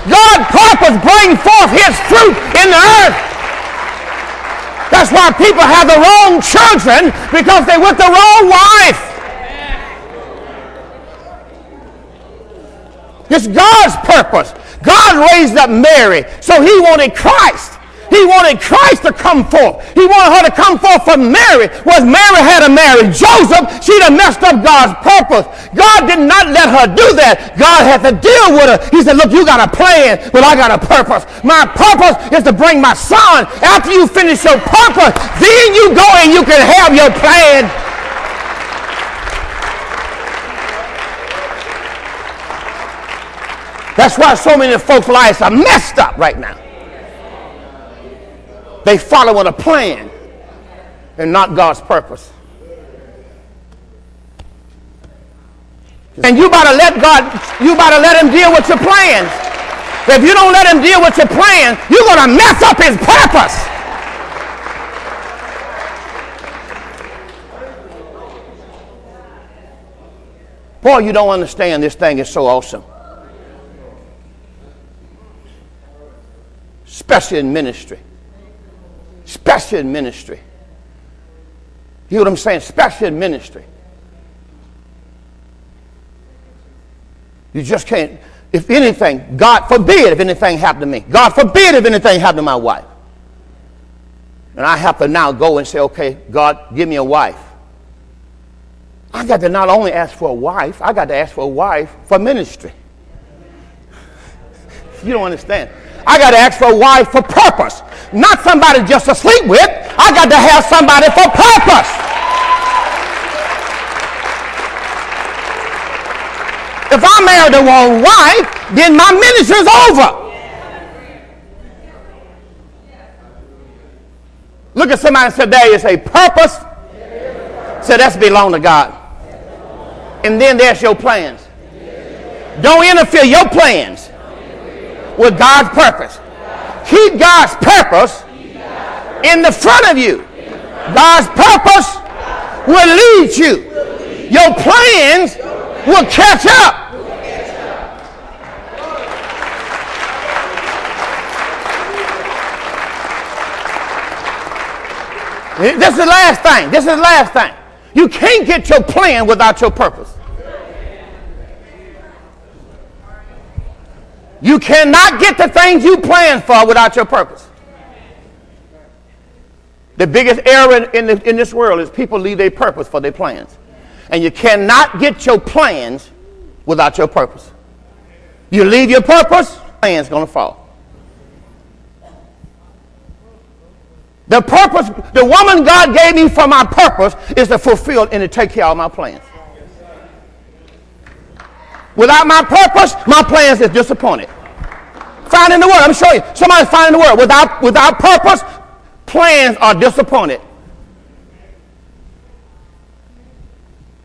God's purpose brings forth his fruit in the earth. That's why people have the wrong children, because they're with the wrong wife. It's God's purpose. God raised up Mary, so he wanted Christ. He wanted Christ to come forth. He wanted her to come forth from Mary. Was Mary had to marry Joseph, she'd have messed up God's purpose. God did not let her do that. God had to deal with her. He said, look, you got a plan, but I got a purpose. My purpose is to bring my son. After you finish your purpose, then you go and you can have your plan. That's why so many folks' lives are messed up right now. They follow a plan and not God's purpose. And you better let him deal with your plans. If you don't let him deal with your plans, you're going to mess up his purpose. Boy, you don't understand. This thing is so awesome. Especially in ministry. Especially in ministry. You hear what I'm saying? Especially in ministry. You just can't. If anything, God forbid if anything happened to me. God forbid if anything happened to my wife. And I have to now go and say, okay, God, give me a wife. I got to not only ask for a wife, I got to ask for a wife for ministry. You don't understand. I got to ask for a wife for purpose. Not somebody just to sleep with. I got to have somebody for purpose. If I marry the wrong wife, then my ministry is over. Look at somebody and say, there is a purpose. So that's belong to God. And then there's your plans. Don't interfere your plans with God's purpose. Keep God's purpose in the front of you. God's purpose will lead you. Your plans will catch up. This is the last thing. This is the last thing. You can't get your plan without your purpose. You cannot get the things you plan for without your purpose. The biggest error in this world is people leave their purpose for their plans. And you cannot get your plans without your purpose. You leave your purpose, plan's going to fall. The purpose, the woman God gave me for my purpose is to fulfill and to take care of my plans. Without my purpose, my plans is disappointed. Find in the Word. I'm showing you. Somebody find in the Word. Without purpose, plans are disappointed.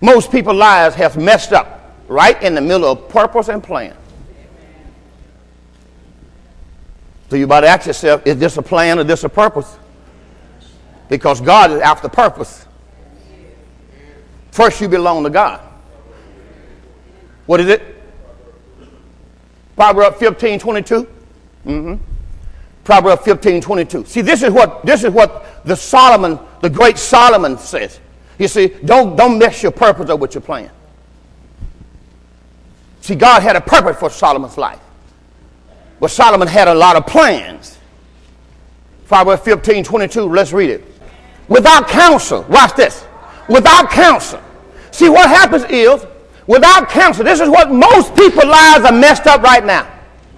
Most people's lives have messed up right in the middle of purpose and plan. So you better ask yourself, is this a plan or this a purpose? Because God is after purpose. First, you belong to God. What is it? Proverbs 15:22. Proverbs 15:22. See, this is what the great Solomon says. You see, don't mess your purpose up with your plan. See, God had a purpose for Solomon's life. But Solomon had a lot of plans. Proverbs 15:22, let's read it. Without counsel, watch this. Without counsel. See, what happens is, without counsel, this is what most people's lives are messed up right now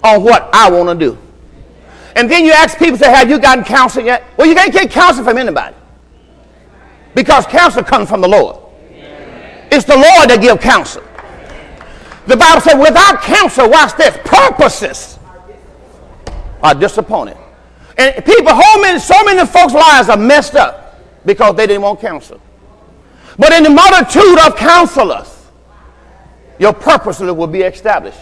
on what I want to do. And then you ask people, say, have you gotten counsel yet? Well, you can't get counsel from anybody. Because counsel comes from the Lord. It's the Lord that gives counsel. The Bible says, without counsel, watch this, purposes are disappointed. And people, so many folks' lives are messed up because they didn't want counsel. But in the multitude of counselors, your purpose will be established.